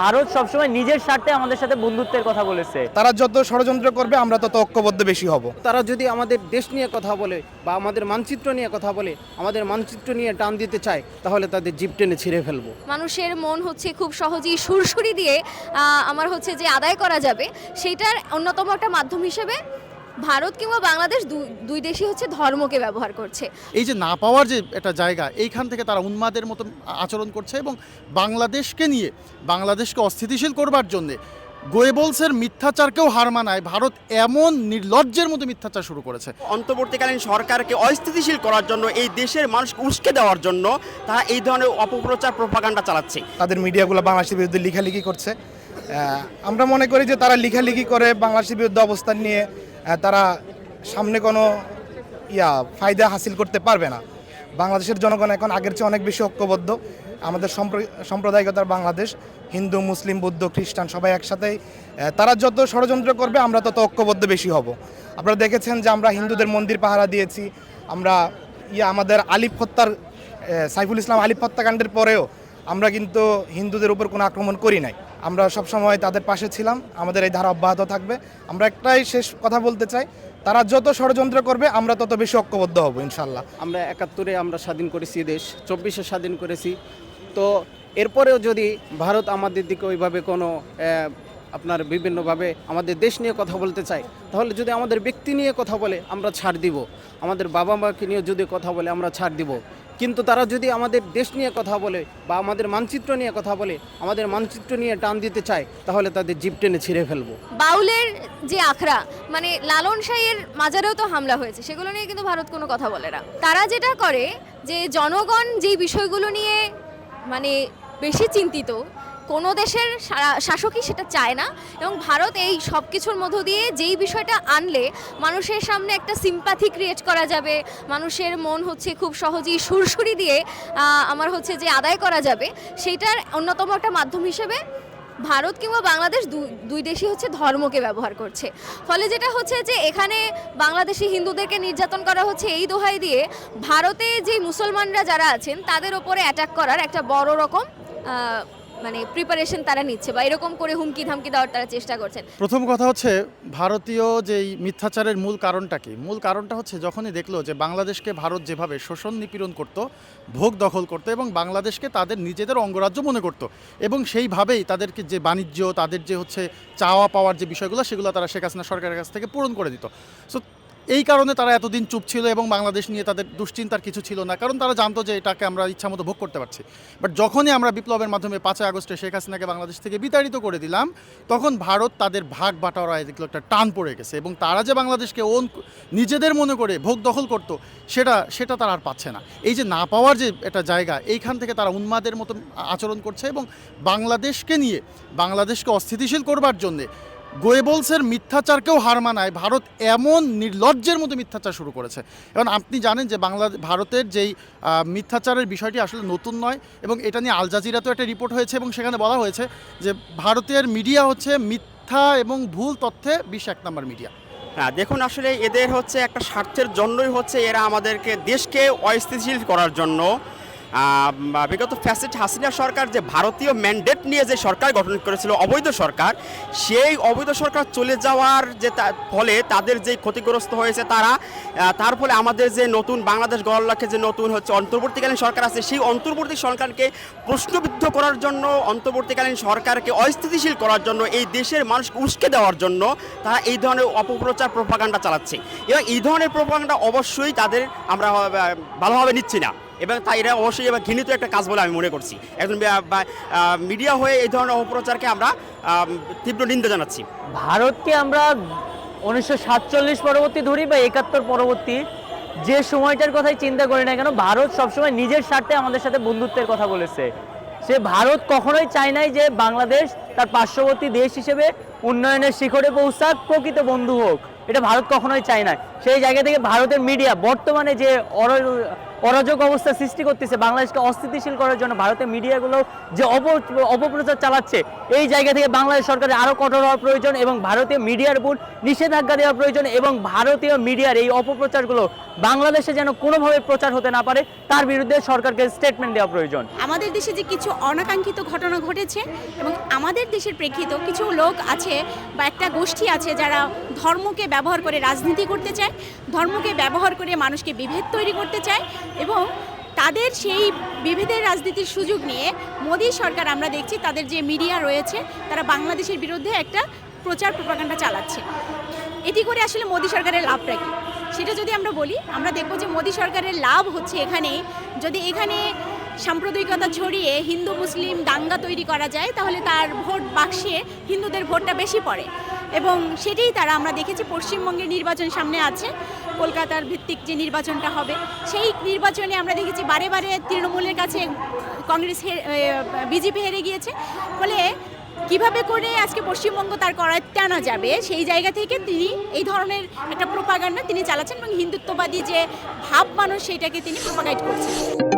ভারত সবসময় নিজের স্বার্থে আমাদের সাথে বন্ধুত্বের কথা বলেছে। তারা যত ষড়যন্ত্র করবে আমরা তত ঐক্যবদ্ধ বেশি হব। তারা যদি আমাদের দেশ নিয়ে কথা বলে বা আমাদের মানচিত্র নিয়ে কথা বলে, আমাদের মানচিত্র নিয়ে টান দিতে চায়, তাহলে তাদের জিভ টেনে ছিঁড়ে ফেলবো। মানুষের মন হচ্ছে খুব সহজেই সুরসুরি দিয়ে আমার হচ্ছে যে আদায় করা যাবে, সেইটার অন্যতম একটা মাধ্যম হিসেবে ভারত কিংবা বাংলাদেশ দুই দেশই হচ্ছে ধর্মকে ব্যবহার করছে। এই যে না পাওয়ার যে একটা জায়গা, এইখান থেকে তারা উন্মাদের মতো আচরণ করছে এবং বাংলাদেশকে নিয়ে, বাংলাদেশকে অস্থিতিশীল করবার জন্যে গোয়েবলসের মিথ্যাচারকেও হার মানায় ভারত এমন নির্লজ্জের মতো মিথ্যাচার শুরু করেছে। অন্তর্বর্তীকালীন সরকারকে অস্থিতিশীল করার জন্য, এই দেশের মানুষকে উস্কে দেওয়ার জন্য তারা এই ধরনের অপপ্রচার প্রোপাগান্ডা চালাচ্ছে। তাদের মিডিয়াগুলো বাংলাদেশের বিরুদ্ধে লেখালেখি করছে। আমরা মনে করি যে তারা লেখালেখি করে বাংলাদেশের বিরুদ্ধে অবস্থান নিয়ে তারা সামনে কোনো ফায়দা হাসিল করতে পারবে না। বাংলাদেশের জনগণ এখন আগের চেয়ে অনেক বেশি ঐক্যবদ্ধ। আমাদের সাম্প্রদায়িকতার বাংলাদেশ, হিন্দু, মুসলিম, বৌদ্ধ, খ্রিস্টান সবাই একসাথেই। তারা যত ষড়যন্ত্র করবে আমরা তত ঐক্যবদ্ধ বেশি হব। আপনারা দেখেছেন যে আমরা হিন্দুদের মন্দির পাহারা দিয়েছি। আমরা আমাদের আলিফ হত্যার, সাইফুল ইসলাম আলিফ হত্যাকাণ্ডের পরেও আমরা কিন্তু হিন্দুদের উপর কোনো আক্রমণ করি নাই। আমরা সবসময় তাদের পাশে ছিলাম। আমাদের এই ধারা অব্যাহত থাকবে। আমরা একটাই শেষ কথা বলতে চাই, তারা যত ষড়যন্ত্র করবে আমরা তত বেশি ঐক্যবদ্ধ হব ইনশাল্লাহ। আমরা ৭১-এ আমরা স্বাধীন করেছি দেশ, ২৪-এ স্বাধীন করেছি। তো এরপরেও যদি ভারত আমাদের দিকে ওইভাবে কোনো আপনার বিভিন্নভাবে আমাদের দেশ নিয়ে কথা বলতে চায়, তাহলে যদি আমাদের ব্যক্তি নিয়ে কথা বলে আমরা ছাড় দিব, আমাদের বাবা মাকে নিয়ে যদি কথা বলে আমরা ছাড় দিব। কিন্তু তারা যদি আমাদের দেশ নিয়ে কথা বলে বা আমাদের মানচিত্র নিয়ে কথা বলে, আমাদের মানচিত্র নিয়ে টান দিতে চায়, তাহলে তাদের জিভ টেনে ছিঁড়ে ফেলবো। বাউলের যে আখড়া, মানে লালন শাহের মাজারেও তো হামলা হয়েছে, সেগুলো নিয়ে কিন্তু ভারত কোনো কথা বলে না। তারা যেটা করে যে জনগণ যেই বিষয়গুলো নিয়ে মানে বেশি চিন্তিত, কোনো দেশের শাসকই সেটা চায় না। এবং ভারত এই সব কিছুর মধ্য দিয়ে যেই বিষয়টা আনলে মানুষের সামনে একটা সিম্প্যাথি ক্রিয়েট করা যাবে, মানুষের মন হচ্ছে খুব সহজেই সুরসুরি দিয়ে আমার হচ্ছে যে আদায় করা যাবে, সেইটার অন্যতম একটা মাধ্যম হিসেবে ভারত কিংবা বাংলাদেশ দুই দেশই হচ্ছে ধর্মকে ব্যবহার করছে। ফলে যেটা হচ্ছে যে এখানে বাংলাদেশি হিন্দুদেরকে নির্যাতন করা হচ্ছে এই দোহাই দিয়ে ভারতে যে মুসলমানরা যারা আছেন তাদের ওপরে অ্যাটাক করার একটা বড় রকম মানে প্রিপারেশন তারা নিচ্ছে, বা এরকম করে হুমকি ধামকি দেওয়ার তারা চেষ্টা করছেন। প্রথম কথা হচ্ছে ভারতীয় যেই মিথ্যাচারের মূল কারণটা কি? মূল কারণটা হচ্ছে যখনই দেখলো যে বাংলাদেশকে ভারত যেভাবে শোষণ নিপীড়ন করত, ভোগ দখল করতো এবং বাংলাদেশকে তাদের নিজেদের অঙ্গরাজ্য মনে করতো, এবং সেইভাবেই তাদেরকে যে বাণিজ্য, তাদের যে হচ্ছে চাওয়া পাওয়ার যে বিষয়গুলো, সেগুলো তারা শেখ হাসিনা সরকারের কাছ থেকে পূরণ করে দিত। সো এই কারণে তারা এতদিন চুপ ছিল এবং বাংলাদেশ নিয়ে তাদের দুশ্চিন্তার কিছু ছিল না, কারণ তারা জানতো যে এটাকে আমরা ইচ্ছামতো ভোগ করতে পারছি। বাট যখনই আমরা বিপ্লবের মাধ্যমে ৫ই আগস্টে শেখ হাসিনাকে বাংলাদেশ থেকে বিতাড়িত করে দিলাম, তখন ভারত তাদের ভাগ বাটোয়ারায় দেখলো একটা টান পড়ে গেছে, এবং তারা যে বাংলাদেশকে নিজেদের মনে করে ভোগ দখল করতো সেটা তারা আর পাচ্ছে না। এই যে না পাওয়ার যে একটা জায়গা, এইখান থেকে তারা উন্মাদের মতো আচরণ করছে এবং বাংলাদেশকে নিয়ে, বাংলাদেশকে অস্থিতিশীল করবার জন্যে গোয়েবলসের মিথ্যাচারকেও হার মানায় ভারত এমন নির্লজ্জের মতো মিথ্যাচার শুরু করেছে। এবং আপনি জানেন যে ভারতের যেই মিথ্যাচারের বিষয়টি আসলে নতুন নয়, এবং এটা নিয়ে আল জাজিরাতেও একটা রিপোর্ট হয়েছে এবং সেখানে বলা হয়েছে যে ভারতের মিডিয়া হচ্ছে মিথ্যা এবং ভুল তথ্যে ২১ নম্বর মিডিয়া। হ্যাঁ, দেখুন আসলে এদের হচ্ছে একটা স্বার্থের জন্যই হচ্ছে এরা আমাদেরকে দেশকে অস্থিতিশীল করার জন্য বিগত ফ্যাসিস্ট হাসিনা সরকার যে ভারতীয় ম্যান্ডেট নিয়ে যে সরকার গঠন করেছিল, অবৈধ সরকার, সেই অবৈধ সরকার চলে যাওয়ার যে ফলে তাদের যে ক্ষতিগ্রস্ত হয়েছে তার ফলে আমাদের যে নতুন বাংলাদেশ গড়ার লক্ষ্যে যে নতুন হচ্ছে অন্তর্বর্তীকালীন সরকার আছে, সেই অন্তর্বর্তী সরকারকে প্রশ্নবিদ্ধ করার জন্য, অন্তর্বর্তীকালীন সরকারকে অস্থিতিশীল করার জন্য, এই দেশের মানুষকে উস্কে দেওয়ার জন্য তারা এই ধরনের অপপ্রচার প্রোপাগান্ডা চালাচ্ছে। এবং এই ধরনের প্রোপাগান্ডা অবশ্যই তাদের আমরা ভালোভাবে নিচ্ছি না, এবং তাই এটা অবশ্যই এবার ঘৃণিত একটা কাজ বলে আমি মনে করছি। একজন মিডিয়া হয়ে এই ধরনের অপপ্রচারকে আমরা তীব্র নিন্দা জানাচ্ছি। ভারতকে আমরা 1947 পরবর্তী ধরি বা 71 পরবর্তী যে সময়টার কথাই চিন্তা করি না কেন, ভারত সবসময় নিজের স্বার্থে আমাদের সাথে বন্ধুত্বের কথা বলেছে। সে ভারত কখনোই চায় নাই যে বাংলাদেশ তার পার্শ্ববর্তী দেশ হিসেবে উন্নয়নের শিখরে পৌঁছাক, প্রকৃত বন্ধু হোক, এটা ভারত কখনোই চায় না। সেই জায়গা থেকে ভারতের মিডিয়া বর্তমানে যে অরাজক অবস্থা সৃষ্টি করতেছে, বাংলাদেশকে অস্থিতিশীল করার জন্য ভারতের মিডিয়াগুলো যে অপপ্রচার চালাচ্ছে, এই জায়গা থেকে বাংলাদেশ সরকারের আরও কঠোর হওয়া প্রয়োজন এবং ভারতীয় মিডিয়ার উপর নিষেধাজ্ঞা দেওয়া প্রয়োজন এবং ভারতীয় মিডিয়ার এই অপপ্রচারগুলো বাংলাদেশে যেন কোনোভাবে প্রচার হতে না পারে তার বিরুদ্ধে সরকারকে স্টেটমেন্ট দেওয়া প্রয়োজন। আমাদের দেশে যে কিছু অনাকাঙ্ক্ষিত ঘটনা ঘটেছে এবং আমাদের দেশের প্রেক্ষিত কিছু লোক আছে বা একটা গোষ্ঠী আছে যারা ধর্মকে ব্যবহার করে রাজনীতি করতে চায়, ধর্মকে ব্যবহার করে মানুষকে বিভেদ তৈরি করতে চায় এবং তাদের সেই বিভেদের রাজনীতির সুযোগ নিয়ে মোদী সরকার আমরা দেখছি তাদের যে মিডিয়া রয়েছে তারা বাংলাদেশের বিরুদ্ধে একটা প্রচার প্রপাগান্ডা চালাচ্ছে। এটি করে আসলে মোদী সরকারের লাভটা কি সেটা যদি আমরা বলি, আমরা দেখব যে মোদী সরকারের লাভ হচ্ছে এখানে যদি এখানে সাম্প্রদায়িকতা ছড়িয়ে হিন্দু মুসলিম দাঙ্গা তৈরি করা যায় তাহলে তার ভোট বাক্সে হিন্দুদের ভোটটা বেশি পড়ে এবং সেটাই তারা আমরা দেখেছি পশ্চিমবঙ্গের নির্বাচন সামনে আছে, কলকাতার ভিত্তিক যে নির্বাচনটা হবে সেই নির্বাচনে আমরা দেখেছি বারে বারে তৃণমূলের কাছে কংগ্রেস বিজেপি হেরে গিয়েছে। ফলে কিভাবে করে আজকে পশ্চিমবঙ্গ তার করায়ত্তে আনা যাবে সেই জায়গা থেকে তিনি এই ধরনের একটা প্রোপাগান্ডা তিনি চালাচ্ছেন এবং হিন্দুত্ববাদী যে ভাব মানুষ সেইটাকে তিনি প্রোপাগাইট করছেন।